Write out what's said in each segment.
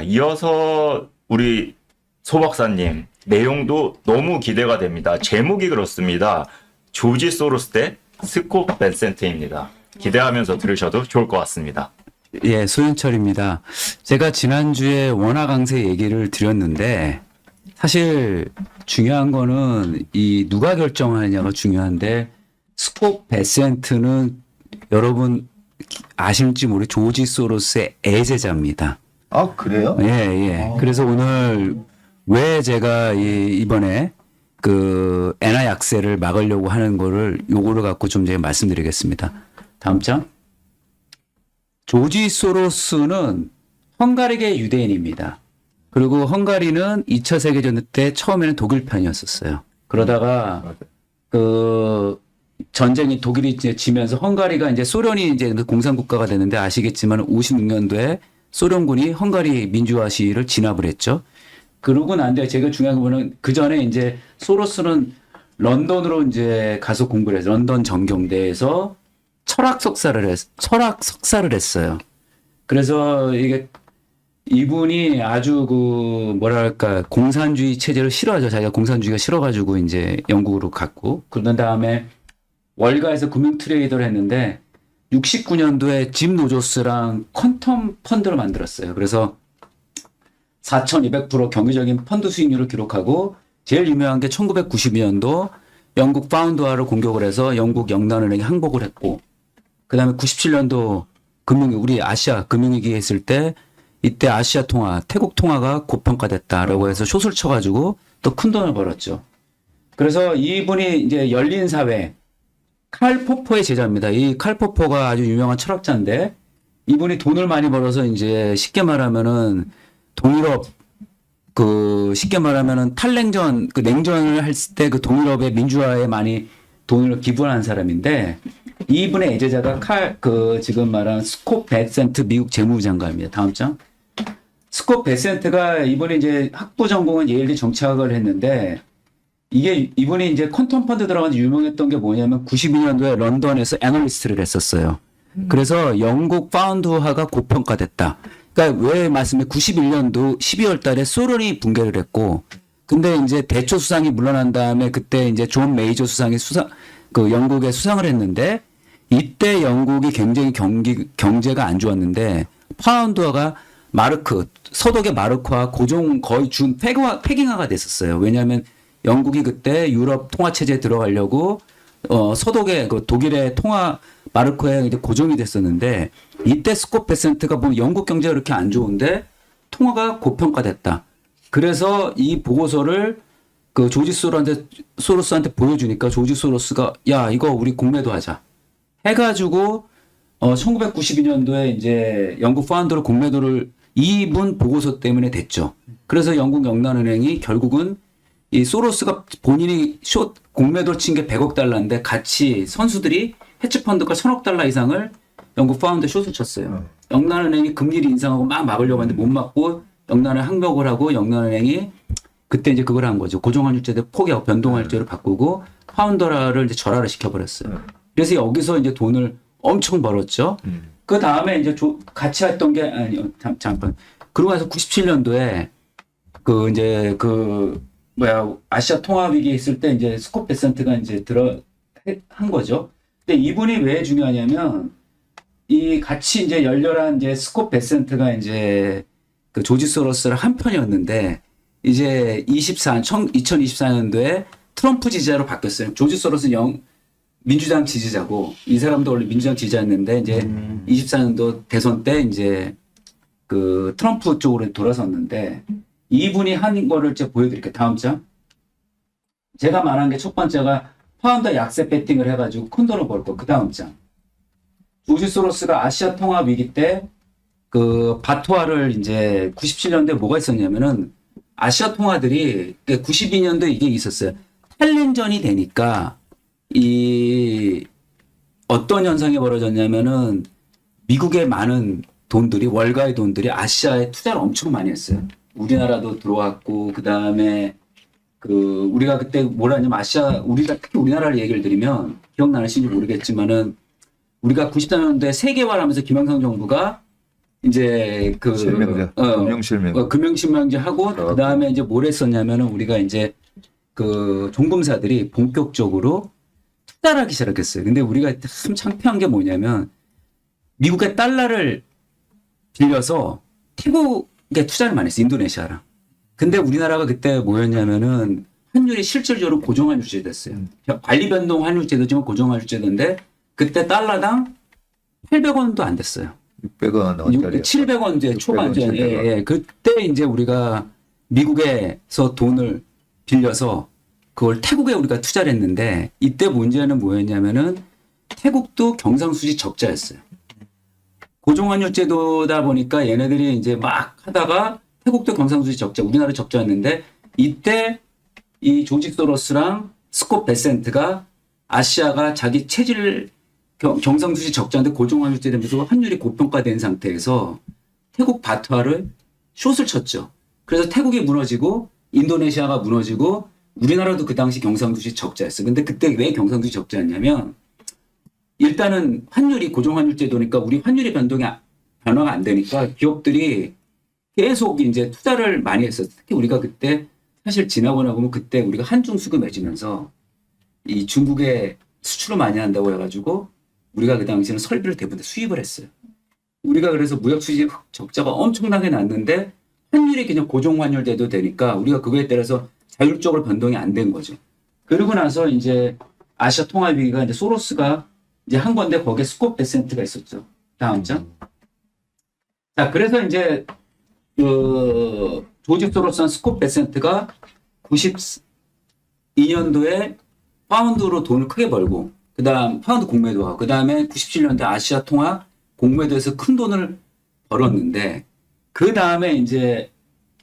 이어서 우리 소 박사님 내용도 너무 기대가 됩니다. 제목이 그렇습니다. 조지 소로스 대 스콧 벤센트입니다. 기대하면서 들으셔도 좋을 것 같습니다. 예, 소윤철입니다. 제가 지난주에 원화 강세 얘기를 드렸는데 사실 중요한 거는 이 누가 결정하느냐가 중요한데 스콧 베센트는 여러분 아실지 모르 조지 소로스의 애제자입니다. 아, 그래요? 예, 예. 그래서 오늘 왜 제가 이번에 그 엔화 약세를 막으려고 하는 거를 요거를 갖고 좀 제가 말씀드리겠습니다. 다음 장. 조지 소로스는 헝가리계 유대인입니다. 그리고 헝가리는 2차 세계대전 때 처음에는 독일 편이었었어요. 그러다가 그 전쟁이 독일이 이제 지면서 헝가리가 이제 소련이 이제 공산국가가 되는데 아시겠지만 56년도에 소련군이 헝가리 민주화 시위를 진압을 했죠. 그러고 난 뒤에 제가 중요한 거는 그 전에 이제 소로스는 런던으로 이제 가서 공부를 해서 런던 정경대에서 철학 석사를 했어요. 그래서 이게 이분이 아주 그 뭐랄까 공산주의 체제를 싫어하죠. 자기가 공산주의가 싫어가지고 이제 영국으로 갔고 그런 다음에 월가에서 금융 트레이더를 했는데 69년도에 짐 노조스랑 퀀텀 펀드를 만들었어요. 그래서 4,200% 경제적인 펀드 수익률을 기록하고 제일 유명한 게 1992년도 영국 파운드화를 공격을 해서 영국 영란은행이 항복을 했고 그 다음에 97년도 우리 아시아 금융위기 했을 때 이때 아시아 통화, 태국 통화가 고평가됐다라고 해서 숏을 쳐가지고 또 큰 돈을 벌었죠. 그래서 이분이 이제 열린 사회, 칼 포퍼의 제자입니다. 이 칼 포퍼가 아주 유명한 철학자인데 이분이 돈을 많이 벌어서 이제 쉽게 말하면은 동유럽 쉽게 말하면은 탈냉전 냉전을 할 때 그 동유럽의 민주화에 많이 돈을 기부한 사람인데 이분의 애제자가 지금 말한 스콧 베센트 미국 재무장관입니다. 다음 장. 스콧 베센트가 이분이 이제 학부 전공은 예일대 정치학을 했는데 이분이 이제 퀀텀 펀드 들어가서 유명했던 게 뭐냐면 92년도에 런던에서 애널리스트를 했었어요. 그래서 영국 파운드화가 고평가됐다. 그러니까 왜 말씀해 91년도 12월 달에 소련이 붕괴를 했고 근데 이제 대초 수상이 물러난 다음에 그때 이제 존 메이저 수상이 영국에 수상을 했는데 이때 영국이 굉장히 경제가 안 좋았는데 파운드화가 서독의 마르크와 고종 거의 폐기화가 됐었어요. 왜냐하면 영국이 그때 유럽 통화체제에 들어가려고 서독의 독일의 통화 마르크에 이제 고정이 됐었는데 이때 스콧 베센트가 보면 영국 경제가 그렇게 안 좋은데 통화가 고평가됐다. 그래서 이 보고서를 그 조지 소로스한테 보여주니까 조지 소로스가 야 이거 우리 공매도 하자 해가지고 1992년도에 이제 영국 파운드로 공매도를 이분 보고서 때문에 됐죠. 그래서 영국 영란은행이 결국은 이 소로스가 본인이 공매도를 친 게 100억 달러인데 같이 선수들이 헤지펀드가 1000억 달러 이상을 영국 파운드에 숏을 쳤어요. 영란은행이 금리를 인상하고 막 막으려고 하는데 못 막고 영란은행 항복을 하고 영란은행이 그때 이제 그걸 한 거죠. 고정환율제도 포기하고 변동환율제로 바꾸고 파운드화를 이제 절하를 시켜버렸어요. 그래서 여기서 이제 돈을 엄청 벌었죠. 그 다음에 이제 같이 했던 게 잠깐. 그러고 나서 97년도에 아시아 통화 위기 있을 때 이제 스콧 베센트가 이제 한 거죠. 근데 이분이 왜 중요하냐면 이 같이 이제 열렬한 이제 스콧 베센트가 이제 그 조지 소로스랑 한 편이었는데 이제 2024년도에 트럼프 지지자로 바뀌었어요. 조지 소로스는 민주당 지지자고 이 사람도 원래 민주당 지지자였는데 이제 24년도 대선 때 이제 그 트럼프 쪽으로 돌아섰는데 이분이 한 거를 제가 보여드릴게요. 다음 장. 제가 말한 게 첫 번째가 파운드 약세 배팅을 해가지고 큰 돈을 벌고 그 다음 장. 조지 소로스가 아시아 통화 위기 때 그 바토화를 이제 97년도에 뭐가 있었냐면은 아시아 통화들이 92년도에 이게 있었어요. 탈냉전이 되니까 어떤 현상이 벌어졌냐면은 미국의 많은 돈들이 월가의 돈들이 아시아에 투자를 엄청 많이 했어요. 우리나라도 들어왔고 그 다음에 우리가 그때 뭐라 하냐면 우리가 특히 우리나라를 얘기를 드리면 기억나실지 모르겠지만은 우리가 94년도에 세계화를 하면서 김영삼 정부가 이제 그 실명제, 금융실명. 금융실명제 하고 그 다음에 이제 뭘 했었냐면은 우리가 이제 그 종금사들이 본격적으로 투자를 하기 시작했어요. 근데 우리가 참 창피한 게 뭐냐면 미국의 달러를 빌려서 태국에 투자를 많이 했어요. 인도네시아랑. 근데 우리나라가 그때 뭐였냐면은 환율이 실질적으로 고정환율제 됐어요. 관리 변동 환율제도지만 고정환율제도인데 그때 달러당 800원도 안 됐어요. 600원 원짜리. 700원 이제 600원, 초반 700원. 예. 그때 이제 우리가 미국에서 돈을 빌려서 그걸 태국에 우리가 투자를 했는데 이때 문제는 뭐였냐면은 태국도 경상수지 적자였어요. 고정환율 제도다 보니까 얘네들이 이제 막 하다가 태국도 경상수지 적자, 우리나라 적자였는데 이때 이 조지 소로스랑 스콧 베센트가 아시아가 자기 체질을 경상수지 적자인데 고정환율 제도면서 환율이 고평가된 상태에서 태국 바트화를 숏을 쳤죠. 그래서 태국이 무너지고 인도네시아가 무너지고 우리나라도 그 당시 경상수지 적자였어요. 근데 그때 왜 경상수지 적자였냐면 일단은 환율이 고정환율 제도니까 우리 환율의 변화가 안 되니까 기업들이 계속 이제 투자를 많이 했어요. 특히 우리가 그때 사실 지나고 나보면 그때 우리가 한중 수교 맺으면서 이 중국에 수출을 많이 한다고 해가지고 우리가 그 당시에는 설비를 대부분 수입을 했어요. 우리가 그래서 무역 수지 적자가 엄청나게 났는데 환율이 그냥 고정환율 돼도 되니까 우리가 그거에 따라서 자율적으로 변동이 안 된 거죠. 그러고 나서 이제 아시아 통합 위기가 이제 소로스가 이제 한 건데 거기에 스콧 베센트가 있었죠. 다음 장. 자, 그래서 이제 그 조지 소로스한 스콧 베센트가 92년도에 파운드로 돈을 크게 벌고 그다음 파운드 공매도하고 그다음에 97년도 아시아 통합 공매도에서 큰 돈을 벌었는데 그다음에 이제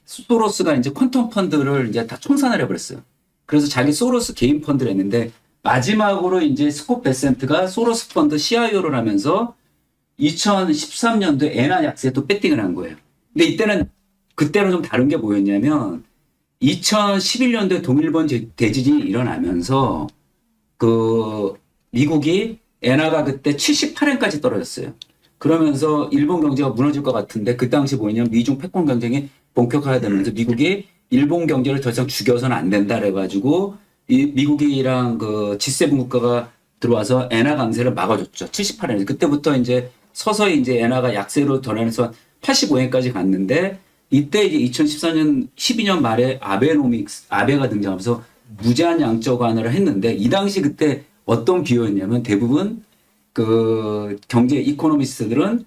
소로스가 이제 퀀텀 펀드를 이제 다 청산을 해버렸어요. 그래서 자기 소로스 개인 펀드를 했는데 마지막으로 이제 스콧 베센트가 소로스 펀드 CIO를 하면서 2013년도에 엔화 약세에 또 배팅을 한 거예요. 근데 이때는 그때는 좀 다른 게 뭐였냐면 2011년도에 동일본 대지진이 일어나면서 그 미국이 엔화가 그때 78엔까지 떨어졌어요. 그러면서 일본 경제가 무너질 것 같은데 그 당시 뭐냐면 미중 패권 경쟁이 본격화되면서 미국이 일본 경제를 더 이상 죽여서는 안 된다 그래가지고 이 미국이랑 그 G7 국가가 들어와서 엔화 강세를 막아줬죠. 78엔. 그때부터 이제 서서히 이제 엔화가 약세로 전환해서 85엔까지 갔는데 이때 이제 2014년 12년 말에 아베가 등장하면서 무제한 양적 완화를 했는데 이 당시 그때 어떤 기호였냐면 대부분 그 경제 이코노미스트들은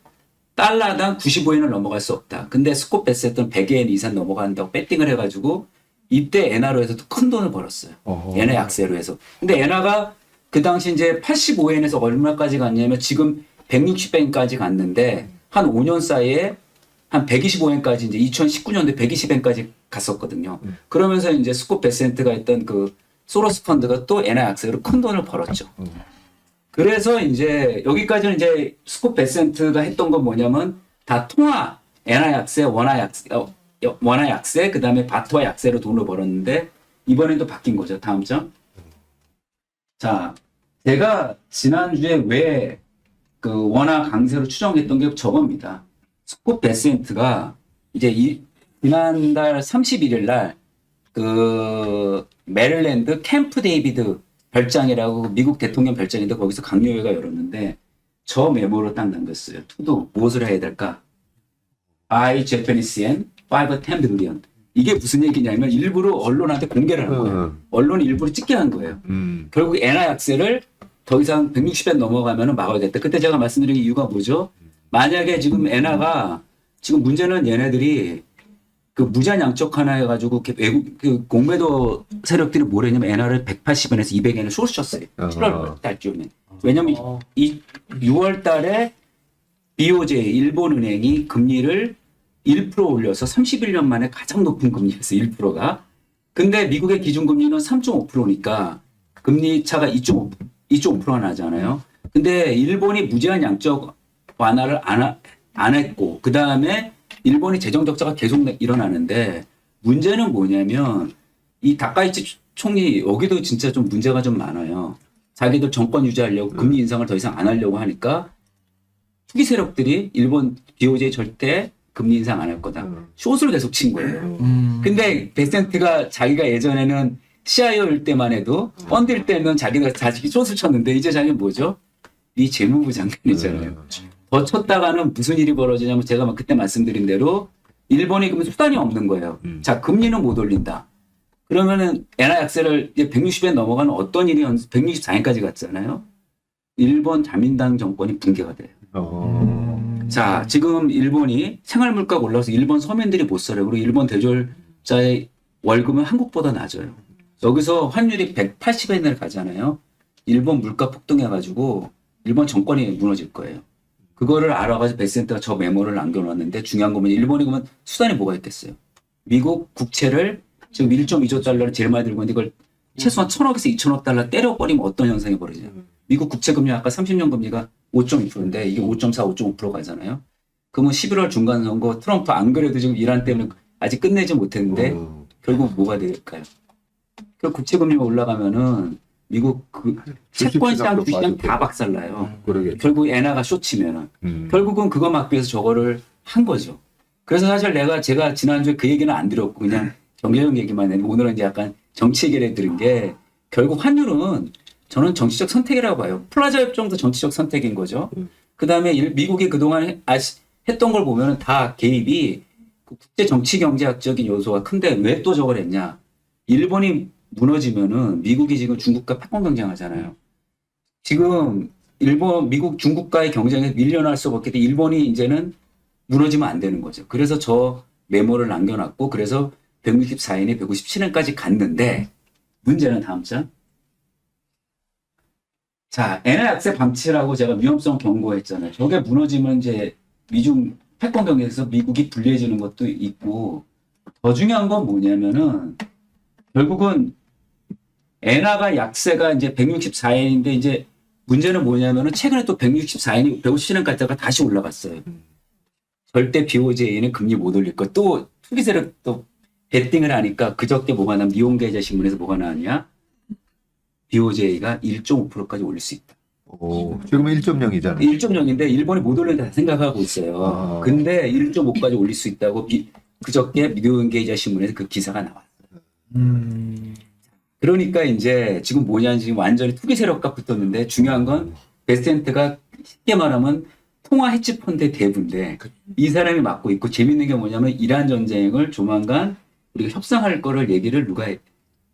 달러당 95엔을 넘어갈 수 없다. 근데 스콧 베셋은 100엔 이상 넘어간다고 배팅을 해가지고 이때 엔화로 해서 큰 돈을 벌었어요. 엔화 약세로 해서. 근데 엔화가 그 당시 이제 85엔에서 얼마까지 갔냐면 지금 160엔까지 갔는데 한 5년 사이에 한 125엔까지 이제 2019년도에 120엔까지 갔었거든요. 그러면서 이제 스콧 베센트가 했던 그 소로스 펀드가 또 엔화 약세로 큰 돈을 벌었죠. 그래서 이제 여기까지는 이제 스콧 베센트가 했던 건 뭐냐면 다 통화, 엔화 약세, 원화 약세, 그 다음에 바트화 약세로 돈을 벌었는데 이번엔 또 바뀐 거죠. 다음 장. 자, 제가 지난주에 왜 그 원화 강세로 추정했던 게 저겁니다. 스콧 베센트가 이제 지난달 31일 날 그 메릴랜드 캠프 데이비드 별장이라고 미국 대통령 별장인데 거기서 강요회가 열었는데 저 메모로 딱 남겼어요. 투도 무엇을 해야 될까? I Japanese yen 5-10 billion. 이게 무슨 얘기냐면 일부러 언론한테 공개를 한 거예요. 언론이 일부러 찍게 한 거예요. 결국 엔화 약세를 더 이상 160엔 넘어가면 막아야겠다. 그때 제가 말씀드린 이유가 뭐죠? 만약에 지금 엔화가 지금 문제는 얘네들이 그 무제한 양적 하나 해가지고 외국 그 공매도 세력들이 뭘 했냐면 엔화를 180엔에서 200엔을 숏셨어요. 7월 달쯤에. 왜냐면 이 6월 달에 BOJ 일본은행이 금리를 1% 올려서 31년 만에 가장 높은 금리였어요. 1%가. 근데 미국의 기준금리는 3.5%니까 금리 차가 2.5%가 나잖아요. 근데 일본이 무제한 양적 완화를 안 했고 그 다음에 일본이 재정 적자가 계속 일어나는데 문제는 뭐냐면 이 다카이치 총리 여기도 진짜 좀 문제가 좀 많아요. 자기들 정권 유지하려고 금리 인상을 더 이상 안 하려고 하니까 투기 세력들이 일본 BOJ 절대 금리 인상 안 할 거다. 숏을 계속 친 거예요. 근데 베센트가 자기가 예전에는 CIO일 때만 해도 펀드일 때는 자식이 숏을 쳤는데 이제 자기는 뭐죠? 네 재무부 장관이잖아요. 더 쳤다가는 무슨 일이 벌어지냐면 제가 막 그때 말씀드린 대로 일본이 그러면 수단이 없는 거예요. 자, 금리는 못 올린다. 그러면은 엔화 약세를 이제 160엔 넘어가는 어떤 일이 164엔까지 갔잖아요. 일본 자민당 정권이 붕괴가 돼요. 자, 지금 일본이 생활물가가 올라서 일본 서민들이 못 살아요. 그리고 일본 대졸자의 월급은 한국보다 낮아요. 여기서 환율이 180엔을 가잖아요. 일본 물가 폭등해가지고 일본 정권이 무너질 거예요. 그거를 알아가지고 베센트가 저 메모를 남겨놨는데 중요한 거면 일본이 그러면 수단이 뭐가 있겠어요. 미국 국채를 지금 1.2조 달러를 제일 많이 들고 있는데 이걸 최소한 1,000억에서 2,000억 달러 때려버리면 어떤 현상이 벌어지냐. 미국 국채 금리 아까 30년 금리가 5.2%인데 이게 5.4, 5.5% 가잖아요. 그러면 11월 중간 선거 트럼프 안 그래도 지금 이란 때문에 아직 끝내지 못했는데 결국 뭐가 될까요? 그 국채 금리가 올라가면은 미국 그 채권 시장, 주시장 다 박살나요. 결국 엔화가 숏치면은 결국은 그거 막기 위해서 저거를 한 거죠. 그래서 사실 제가 지난주에 그 얘기는 안 드렸고 그냥 경제적 얘기만 했는데 오늘은 이제 약간 정치 얘기를 들은 게 결국 환율은 저는 정치적 선택이라고 봐요. 플라자 협정도 정치적 선택인 거죠. 그 다음에 미국이 그동안 했던 걸 보면은 다 개입이 국제 정치 경제학적인 요소가 큰데 왜 또 저걸 했냐. 일본이 무너지면은 미국이 지금 중국과 패권 경쟁하잖아요. 지금 미국, 중국과의 경쟁에 밀려날 수밖에 없기 때문에 일본이 이제는 무너지면 안 되는 거죠. 그래서 저 메모를 남겨놨고 그래서 164엔이 157엔까지 갔는데 문제는 다음 장. 자, 엔화 약세 방치라고 제가 위험성 경고했잖아요. 저게 무너지면 이제 미중 패권 경쟁에서 미국이 불리해지는 것도 있고 더 중요한 건 뭐냐면은 결국은 엔화가 약세가 이제 164엔인데 이제 문제는 뭐냐면은 최근에 또 164엔이 157엔 갔다가 다시 올라갔어요. 절대 BOJ는 금리 못 올릴 거. 또 투기 세력 또 베팅을 하니까 그저께 뭐가 나면 니혼게이자 신문에서 뭐가 나왔냐? BOJ가 1.5%까지 올릴 수 있다. 지금은 1.0이잖아요. 1.0인데 일본이 못 올린다 생각하고 있어요. 근데 1.5까지 올릴 수 있다고 그저께 니혼게이자 신문에서 그 기사가 나왔어요. 그러니까 이제 지금 뭐냐 지금 완전히 투기 세력과 붙었는데 중요한 건 베센트가 쉽게 말하면 통화 헤지 펀드의 대부인데 이 사람이 맡고 있고 재밌는 게 뭐냐면 이란 전쟁을 조만간 우리가 협상할 거를 얘기를 누가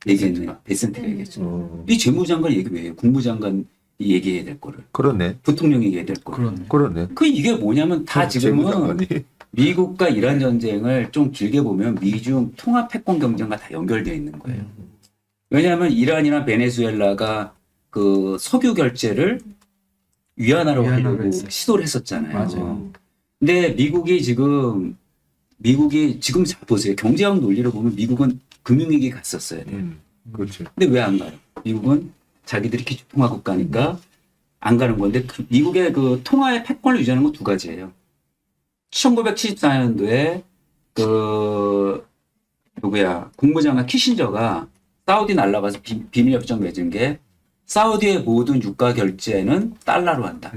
얘기했냐? 베센트가 얘기했죠. 이 재무장관 얘기 왜 해요? 국무장관이 얘기해야 될 거를. 그렇네. 부통령이 얘기해야 될 거를. 그렇네. 이게 뭐냐면 다 지금은 재무장관이. 미국과 이란 전쟁을 좀 길게 보면 미중 통화 패권 경쟁과 다 연결되어 있는 거예요. 왜냐하면 이란이나 베네수엘라가 그 석유 결제를 위안화로 하려고 시도를 했었잖아요. 맞아요. 근데 미국이 지금 잘 보세요. 경제학 논리로 보면 미국은 금융위기 갔었어야 돼요. 그렇지. 근데 왜 안 가요? 미국은 자기들이 기초통화 국가니까 안 가는 건데 미국의 그 통화의 패권을 유지하는 건 두 가지예요. 1974년도에 그 국무장관 키신저가 사우디 날아가서 비밀협정 맺은 게 사우디의 모든 유가 결제는 달러로 한다.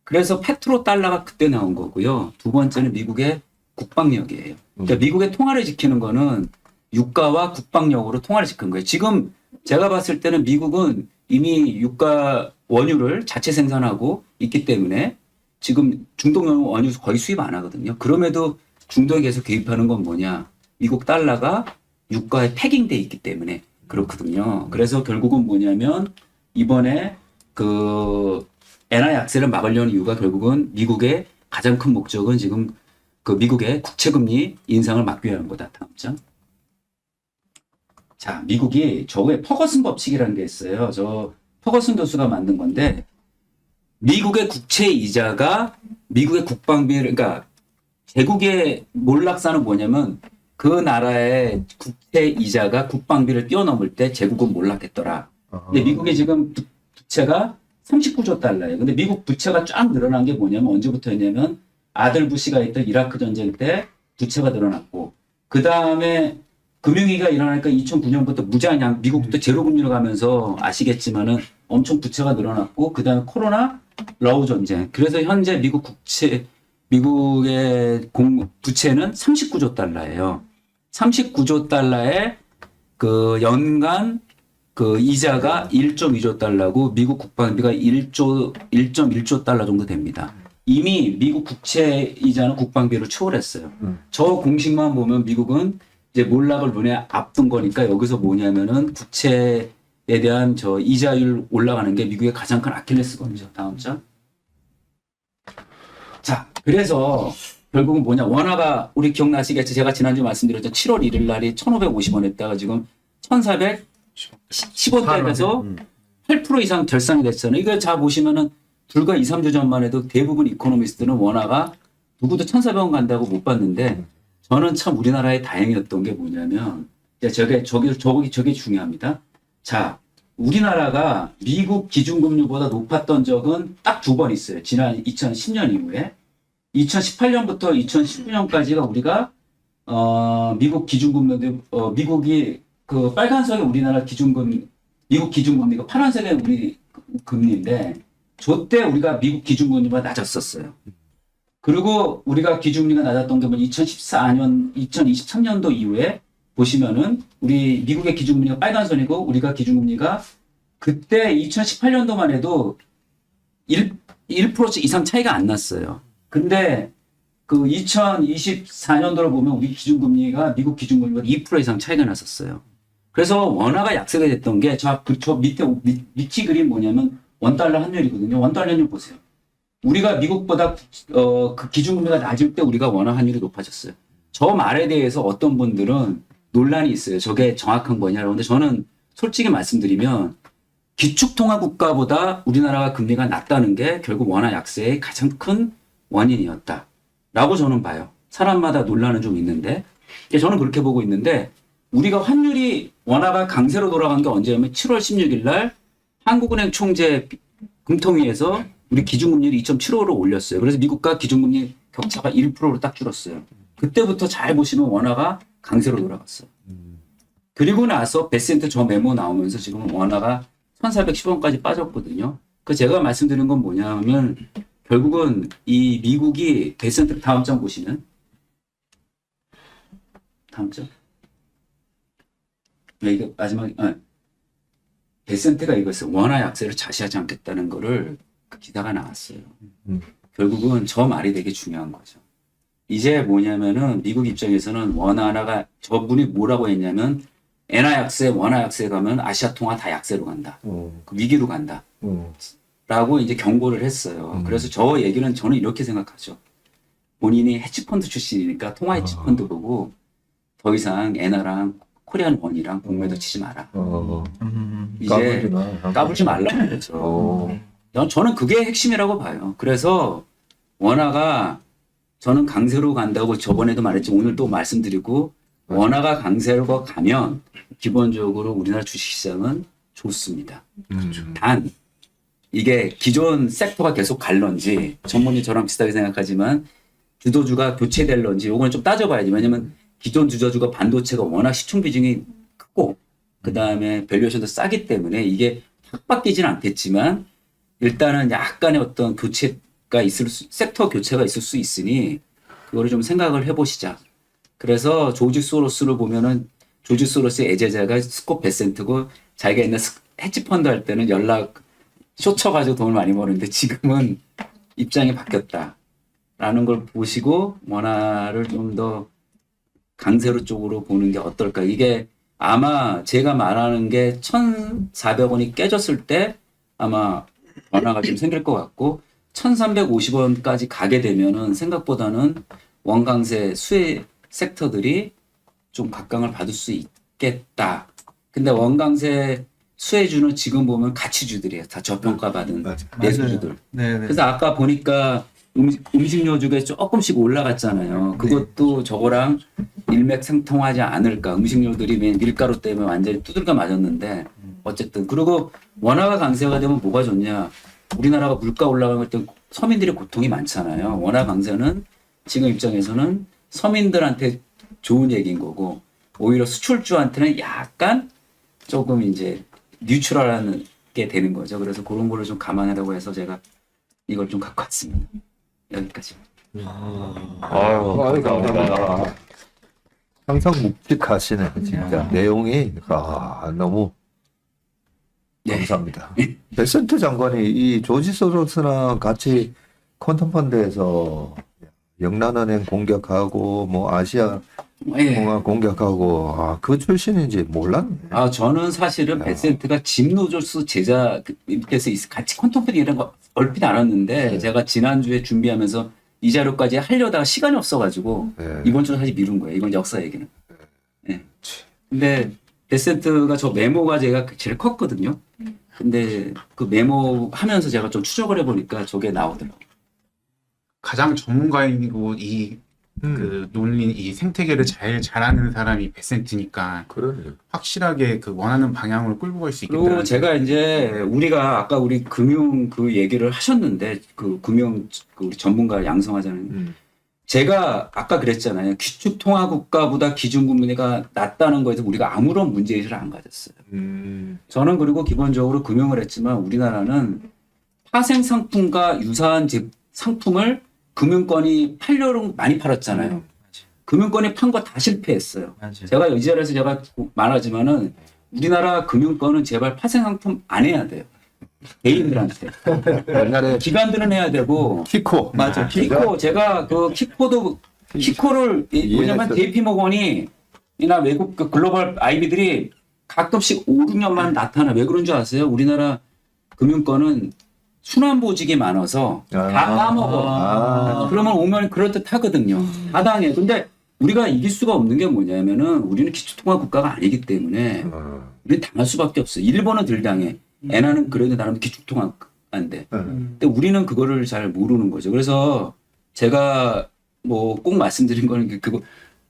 그래서 페트로 달러가 그때 나온 거고요. 두 번째는 미국의 국방력이에요. 그러니까 미국의 통화를 지키는 거는 유가와 국방력으로 통화를 지키는 거예요. 지금 제가 봤을 때는 미국은 이미 유가 원유를 자체 생산하고 있기 때문에 지금 중동 원유 거의 수입 안 하거든요. 그럼에도 중동에 계속 개입하는 건 뭐냐. 미국 달러가 유가에 패깅돼 있기 때문에 그렇거든요. 그래서 결국은 뭐냐면 이번에 그 엔화 약세를 막으려는 이유가 결국은 미국의 가장 큰 목적은 지금 그 미국의 국채금리 인상을 막기 위한 거다. 다음 장. 자, 미국이 저거에 퍼거슨 법칙이라는 게 있어요. 저 퍼거슨 교수가 만든 건데 미국의 국채 이자가 미국의 국방비를 그러니까 제국의 몰락사는 뭐냐면 그 나라의 국채 이자가 국방비를 뛰어넘을 때 제국은 몰락했더라. 근데 미국의 지금 부채가 39조 달러예요. 근데 미국 부채가 쫙 늘어난 게 뭐냐면 언제부터였냐면 아들 부시가 있던 이라크 전쟁 때 부채가 늘어났고 그 다음에 금융위기가 일어나니까 2009년부터 무제한 미국부터 제로 금리로 가면서 아시겠지만은 엄청 부채가 늘어났고 그 다음에 코로나 러우 전쟁. 그래서 현재 미국의 부채는 39조 달러예요. 39조 달러에 그 연간 그 이자가 1.2조 달러고 미국 국방비가 1.1조 달러 정도 됩니다. 이미 미국 국채 이자는 국방비를 초월했어요. 저 공식만 보면 미국은 이제 몰락을 눈에 앞둔 거니까 여기서 뭐냐면은 국채에 대한 저 이자율 올라가는 게 미국의 가장 큰 아킬레스건이죠. 다음 장. 자, 그래서 결국은 뭐냐. 원화가 우리 기억나시겠지? 제가 지난주 말씀드렸죠. 7월 1일 날이 1,550원 했다가 지금 1,415대 돼서 8% 이상 결산이 됐잖아요. 이거 자 보시면은 불과 2, 3주 전만 해도 대부분 이코노미스트는 원화가 누구도 1,400원 간다고 못 봤는데 저는 참 우리나라에 다행이었던 게 뭐냐면 저게 중요합니다. 자, 우리나라가 미국 기준금리보다 높았던 적은 딱 두 번 있어요. 지난 2010년 이후에. 2018년부터 2019년까지가 우리가 미국 기준금리 미국이 그 빨간색이 우리나라 기준금리 미국 기준금리가 파란색이 우리 금리인데 저때 우리가 미국 기준금리가 낮았었어요. 그리고 우리가 기준금리가 낮았던 게 2014년, 2023년도 이후에 보시면은 우리 미국의 기준금리가 빨간 선이고 우리가 기준금리가 그때 2018년도만 해도 1% 이상 차이가 안 났어요. 근데 그 2024년도로 보면 우리 기준금리가 미국 기준금리가 2% 이상 차이가 났었어요. 그래서 원화가 약세가 됐던 게 저 밑에 밑이 그림 뭐냐면 원달러 환율이거든요. 원달러 환율 보세요. 우리가 미국보다 그 기준금리가 낮을 때 우리가 원화 환율이 높아졌어요. 저 말에 대해서 어떤 분들은 논란이 있어요. 저게 정확한 거냐라고. 근데 저는 솔직히 말씀드리면 기축통화 국가보다 우리나라가 금리가 낮다는 게 결국 원화 약세의 가장 큰 원인이었다라고 저는 봐요. 사람마다 논란은 좀 있는데 저는 그렇게 보고 있는데 우리가 환율이 원화가 강세로 돌아간 게 언제냐면 7월 16일 날 한국은행 총재 금통위에서 우리 기준금리를 2.75로 올렸어요. 그래서 미국과 기준금리 격차가 1%로 딱 줄었어요. 그때부터 잘 보시면 원화가 강세로 돌아갔어요. 그리고 나서 베센트 저 메모 나오면서 지금 원화가 1,410원까지 빠졌거든요. 그 제가 말씀드린 건 뭐냐면 결국은 이 미국이 베센트 다음 장 보시면 다음 장. 이게 마지막 베센트가 이거였어요. 원화 약세를 자시하지 않겠다는 거를 그 기사가 나왔어요. 결국은 저 말이 되게 중요한 거죠. 이제 뭐냐면은 미국 입장에서는 원화가 저분이 뭐라고 했냐면 엔화 약세, 원화 약세 가면 아시아 통화 다 약세로 간다. 그 위기로 간다. 라고 이제 경고를 했어요. 그래서 저 얘기는 저는 이렇게 생각하죠. 본인이 헤지펀드 출신이니까 통화 헤지펀드 보고 더 이상 엔화랑 코리안 원이랑 공매도 치지 마라. 이제 까불지 말라는 거죠. 저는 그게 핵심이라고 봐요. 그래서 원화가 저는 강세로 간다고 저번에도 말했지만 오늘 또 말씀드리고 원화가 강세로 가면 기본적으로 우리나라 주식시장은 좋습니다. 단 이게 기존 섹터가 계속 갈런지 전문이 저랑 비슷하게 생각하지만 주도주가 교체될런지 요거는 좀 따져봐야지. 왜냐면 기존 주도주가 반도체가 워낙 시총 비중이 크고 그다음에 밸류에이션도 싸기 때문에 이게 확 바뀌지는 않겠지만 일단은 약간의 어떤 교체가 섹터 교체가 있을 수 있으니 그거를 좀 생각을 해보시자. 그래서 조지 소로스를 보면은 조지 소로스의 애제자가 스콧 베센트고 자기가 옛날 헤지펀드 할 때는 연락 쇼쳐가지고 돈을 많이 버는데 지금은 입장이 바뀌었다라는 걸 보시고 원화를 좀 더 강세로 쪽으로 보는 게 어떨까. 이게 아마 제가 말하는 게 1,400원이 깨졌을 때 아마 변화가 좀 생길 것 같고 1,350원까지 가게 되면은 생각보다는 원강세 수혜 섹터들이 좀 각광을 받을 수 있겠다. 근데 원강세 수혜주는 지금 보면 가치주들이에요. 다 저평가받은 내수주들. 그래서 아까 보니까 음식료주가 조금씩 올라갔잖아요. 그것도 저거랑 일맥상통하지 않을까. 음식료들이 밀가루 때문에 완전히 두들겨 맞았는데 어쨌든. 그리고 원화가 강세가 되면 뭐가 좋냐. 우리나라가 물가 올라가는 때 서민들이 고통이 많잖아요. 원화 강세는 지금 입장에서는 서민들한테 좋은 얘기인 거고 오히려 수출주한테는 약간 조금 이제 뉴트럴한 게 되는 거죠. 그래서 그런 거를 좀 감안하라고 해서 제가 이걸 좀 갖고 왔습니다. 여기까지. 아유, 감사합니다. 항상 묵직하시네 진짜. 내용이 너무 네. 감사합니다. 베센트 장관이 이 조지 소로스랑 같이 퀀텀 펀드에서 영란은행 공격하고 뭐 아시아 예. 공항 공격하고 그 출신인지 몰랐네. 저는 사실은 베센트가 짐 노조스 제자 밑에서 같이 콘텐츠 이런 거 얼핏 알았는데 제가 지난주에 준비하면서 이 자료까지 하려다가 시간이 없어가지고 네. 이번 주에 사실 미룬 거예요. 이건 역사 얘기는. 네. 근데 베센트가 저 메모가 제가 제일 컸거든요. 근데 그 메모 하면서 제가 좀 추적을 해보니까 저게 나오더라고요. 가장 전문가이고 이 그 논리 이 생태계를 잘하는 사람이 베센트니까 그러네요. 확실하게 그 원하는 방향으로 끌고 갈 수 그리고 있겠다. 제가 이제 우리가 아까 우리 금융 그 얘기를 하셨는데 그 금융 그 우리 전문가 양성하자는 제가 아까 그랬잖아요. 기축통화 국가보다 기준금리가 낮다는 거에서 우리가 아무런 문제의식을 안 가졌어요. 저는 그리고 기본적으로 금융을 했지만 우리나라는 파생 상품과 유사한 상품을 금융권이 팔려고 많이 팔았잖아요. 금융권이 판 거 다 실패했어요. 제가 이 자리에서 제가 말하지만은 우리나라 금융권은 제발 파생 상품 안 해야 돼요. 개인들한테. 옛날에 기관들은 해야 되고. 키코 맞아. 키코. 제가 그 키코를 뭐냐면 JP 모건이 이나 외국 그 글로벌 IB들이 가끔씩 5, 6년만 나타나. 왜 그런 줄 아세요? 우리나라 금융권은 순환보직이 많아서 다 까먹어. 그러면 오면 그럴듯 하거든요. 다 당해. 근데 우리가 이길 수가 없는 게 뭐냐면은 우리는 기초통화 국가가 아니기 때문에 우리는 당할 수밖에 없어요. 일본은 덜 당해. 엔화는 그래도 나름 기초통화인데. 근데 우리는 그거를 잘 모르는 거죠. 그래서 제가 뭐 꼭 말씀드린 거는 그거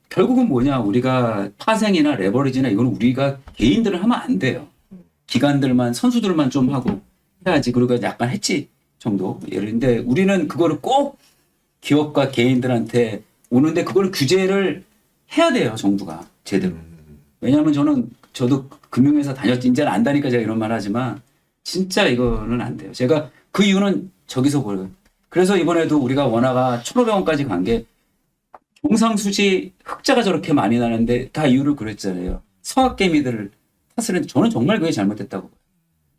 결국은 뭐냐. 우리가 파생이나 레버리지나 이거는 우리가 개인들은 하면 안 돼요. 기관들만 선수들만 좀 하고 해야지. 그리고 약간 했지 정도. 근데 우리는 그거를 꼭 기업과 개인들한테 오는데 그걸 규제를 해야 돼요. 정부가 제대로. 왜냐하면 저도 금융회사 다녔지 이제는 안 다니까 제가 이런 말 하지만 진짜 이거는 안 돼요. 제가 그 이유는 저기서 보여요. 그래서 이번에도 우리가 원화가 1,500원까지 간 게 경상수지 흑자가 저렇게 많이 나는데 다 이유를 그랬잖아요. 서학개미들을 탓을 했는데 저는 정말 그게 잘못됐다고 봐요.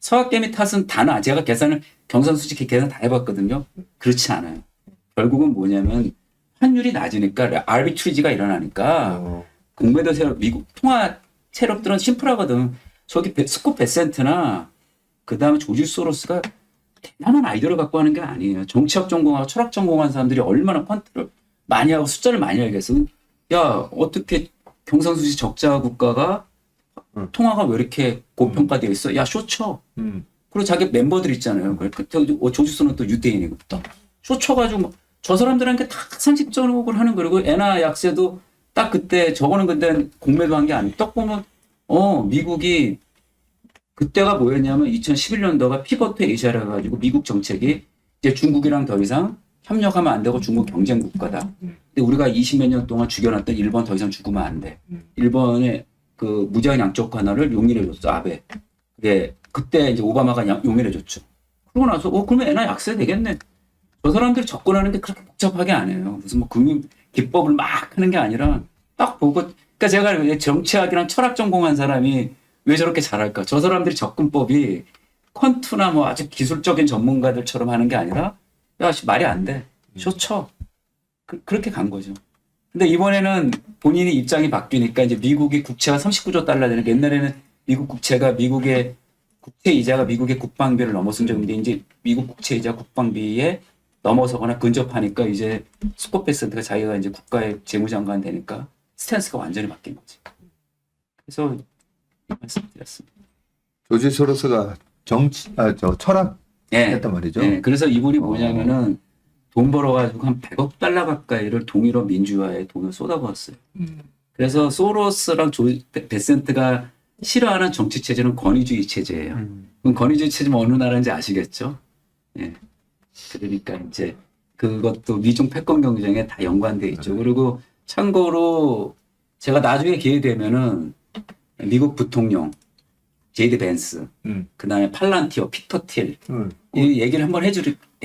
서학개미 탓은 다나 제가 계산을 경상수지 계산 다 해봤거든요. 그렇지 않아요. 결국은 뭐냐면 환율이 낮으니까 아르비트리지가 일어나니까 공매도 세력 미국 통화 세력들은 심플하거든. 저기 스콧 베센트나 그다음에 조지 소로스가 대단한 아이디어를 갖고 하는 게 아니에요. 정치학 전공하고 철학 전공한 사람들이 얼마나 퀀트를 많이 하고 숫자를 많이 알겠어. 야 어떻게 경상수지 적자 국가가 통화가 왜 이렇게 고평가되어 있어? 야 쇼쳐. 그리고 자기 멤버들 있잖아요. 조지소는 또 유대인이고 또 쇼쳐가지고 저 사람들한테 다 상식적으로 하는 거고 엔화 약세도 딱 그때 저거는 근데 공매도 한 게 아니고 딱 보면 미국이 그때가 뭐였냐면 2011년도가 피벗트 에이시아라 해가지고 미국 정책이 이제 중국이랑 더 이상 협력하면 안 되고 중국 경쟁 국가다. 근데 우리가 20몇 년 동안 죽여놨던 일본 더 이상 죽으면 안 돼. 일본의 그 무제한 양적 완화를 용인해줬어 아베. 그게 그때 이제 오바마가 용인해줬죠. 그러고 나서 그러면 엔화 약세 되겠네. 저 사람들이 접근하는 게 그렇게 복잡하게 안 해요. 무슨 뭐 금융 기법을 막 하는 게 아니라 딱 보고 그러니까 제가 정치학이랑 철학 전공한 사람이 왜 저렇게 잘할까? 저 사람들이 접근법이 퀀트나 뭐 아주 기술적인 전문가들처럼 하는 게 아니라 야 말이 안 돼. 쇼쳐. 그렇게 간 거죠. 근데 이번에는 본인이 입장이 바뀌니까 이제 미국이 국채가 39조 달러 되는 게 옛날에는 미국 국채가 미국의 국채 이자가 미국의 국방비를 넘어선 적인데 이제 미국 국채 이자 국방비에 넘어서거나 근접하니까 이제 스콧 베센트가 자기가 이제 국가의 재무장관 되니까 스탠스가 완전히 바뀐 거지. 그래서 이 말씀드렸습니다. 조지 소로스가 철학 했단 말이죠. 네, 그래서 이분이 뭐냐면은 돈 벌어가지고 한 100억 달러 가까이를 동유럽 민주화에 돈을 쏟아부었어요. 그래서 소로스랑 베센트가 싫어하는 정치 체제는 권위주의 체제예요. 그럼 권위주의 체제면 어느 나라인지 아시겠죠? 예. 그러니까 이제 그것도 미중 패권 경쟁에 다 연관돼 있죠. 그리고 참고로 제가 나중에 기회 되면은 미국 부통령 제이드 벤스, 그다음에 팔란티어, 피터 틸 이 얘기를 한번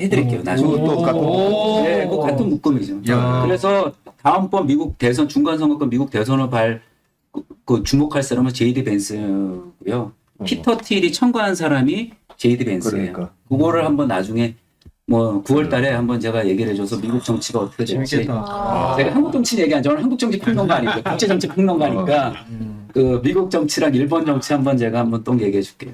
해드릴게요. 나중에. 또 같은 묶음. 네, 그 같은 묶음이죠. 야. 그래서 다음번 미국 대선 중간선거권 미국 대선을 그 주목할 사람은 제이디 벤스고요. 피터 틸이 청구한 사람이 제이디 벤스예요. 그러니까. 그거를 한번 나중에 뭐 9월달에 한번 제가 얘기를 해줘서 미국 정치가 어떻게 될지. 제가 한국 정치 얘기한 저는 한국 정치 평론가 아니고 국제 정치 평론가니까 그 미국 정치랑 일본 정치 한번 제가 한번 또 얘기해 줄게요.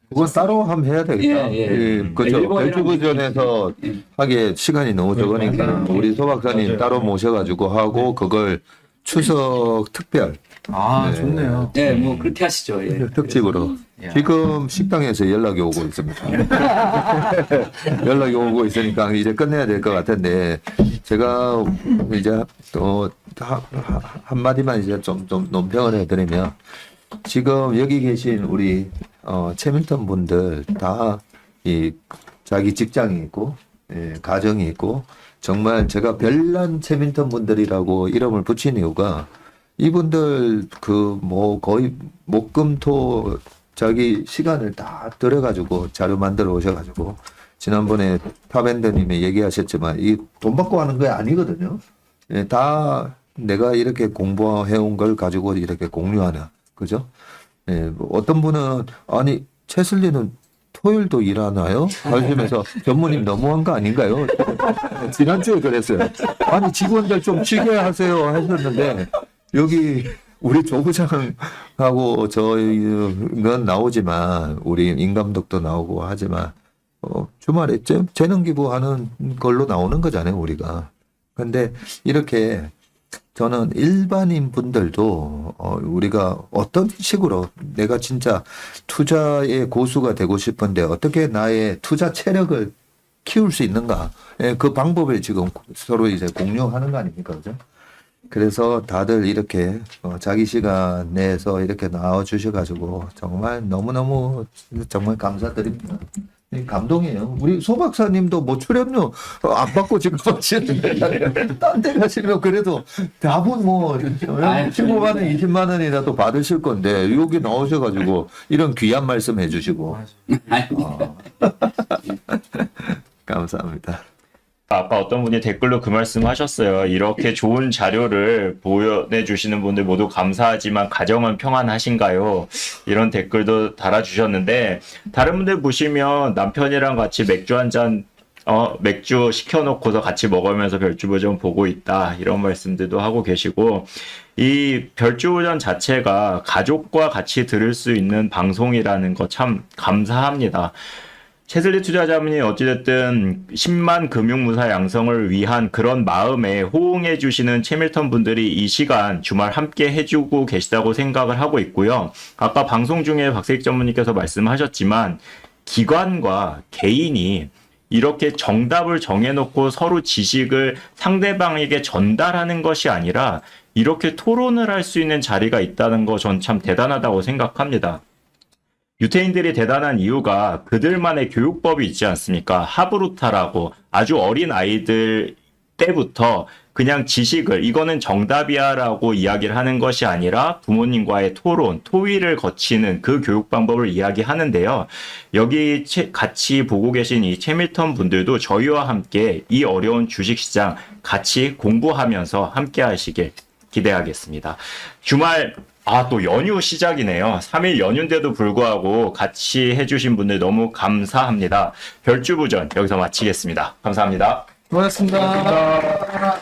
그건 따로 한번 해야 되겠다. 예, 예. 그죠. 일본이랑 별주부전에서 예. 하기에 시간이 너무 적으니까 우리 소 박사님 따로 모셔가지고 하고 그걸 추석 특별 아, 네. 좋네요. 네, 뭐 그렇게 하시죠. 예. 특집으로 지금 식당에서 연락이 오고 있습니다. 연락이 오고 있으니까 이제 끝내야 될 것 같은데 제가 이제 또 한마디만 이제 좀 논평을 해드리면 지금 여기 계신 우리 채밀턴 분들 다 이 자기 직장이 있고 예, 가정이 있고 정말 제가 별난 채밀턴 분들이라고 이름을 붙인 이유가 이분들 그 뭐 거의 목금토 자기 시간을 다 들여가지고 자료 만들어 오셔가지고 지난번에 탑밴드님이 얘기하셨지만 이 돈 받고 하는 게 아니거든요. 예, 다 내가 이렇게 공부해온 걸 가지고 이렇게 공유하는 그죠? 예, 뭐 어떤 분은 아니 채슬리는 토요일도 일하나요? 하시면서 전무님 너무한 거 아닌가요? 지난주에 그랬어요. 아니 직원들 좀 쉬게 하세요 하셨는데 여기 우리 조 부장하고 저희는 나오지만 우리 임 감독도 나오고 하지만 주말에 재능 기부하는 걸로 나오는 거잖아요 우리가. 근데 이렇게 저는 일반인 분들도 우리가 어떤 식으로 내가 진짜 투자의 고수가 되고 싶은데 어떻게 나의 투자 체력을 키울 수 있는가? 예, 그 방법을 지금 서로 이제 공유하는 거 아닙니까, 그죠? 그래서 다들 이렇게 자기 시간 내서 이렇게 나와 주셔가지고 정말 너무너무 정말 감사드립니다. 감동이에요. 우리 소 박사님도 뭐 출연료 안 받고 지금 하시는데 딴 데 가시면 그래도 답은 뭐 15만 원, 20만 원이라도 받으실 건데 여기 나오셔가지고 이런 귀한 말씀 해주시고 감사합니다. 아까 어떤 분이 댓글로 그 말씀 하셨어요. 이렇게 좋은 자료를 보여주시는 분들 모두 감사하지만 가정은 평안하신가요? 이런 댓글도 달아주셨는데 다른 분들 보시면 남편이랑 같이 맥주 한 잔 맥주 시켜놓고서 같이 먹으면서 별주부전 보고 있다 이런 말씀들도 하고 계시고 이 별주부전 자체가 가족과 같이 들을 수 있는 방송이라는 거 참 감사합니다. 채슬리 투자자분이 어찌됐든 10만 금융무사 양성을 위한 그런 마음에 호응해 주시는 채밀턴 분들이 이 시간 주말 함께 해주고 계시다고 생각을 하고 있고요. 아까 방송 중에 박세익 전무님께서 말씀하셨지만 기관과 개인이 이렇게 정답을 정해놓고 서로 지식을 상대방에게 전달하는 것이 아니라 이렇게 토론을 할 수 있는 자리가 있다는 거 전 참 대단하다고 생각합니다. 유태인들이 대단한 이유가 그들만의 교육법이 있지 않습니까? 하브루타라고 아주 어린 아이들 때부터 그냥 지식을 이거는 정답이야 라고 이야기를 하는 것이 아니라 부모님과의 토론, 토의를 거치는 그 교육 방법을 이야기하는데요. 여기 같이 보고 계신 이 채밀턴 분들도 저희와 함께 이 어려운 주식시장 같이 공부하면서 함께 하시길 기대하겠습니다. 주말 또 연휴 시작이네요. 3일 연휴인데도 불구하고 같이 해주신 분들 너무 감사합니다. 별주부전 여기서 마치겠습니다. 감사합니다. 고맙습니다.